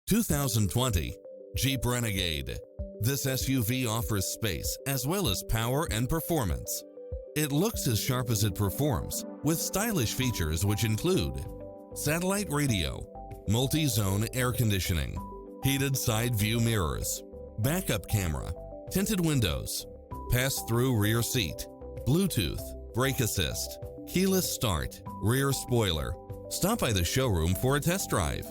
2020 Jeep Renegade. This SUV offers space as well as power and performance. It looks as sharp as it performs, with stylish features which include satellite radio, multi-zone air conditioning, heated side view mirrors, backup camera, tinted windows, pass-through rear seat, Bluetooth, brake assist, keyless start, rear spoiler. Stop by the showroom for a test drive.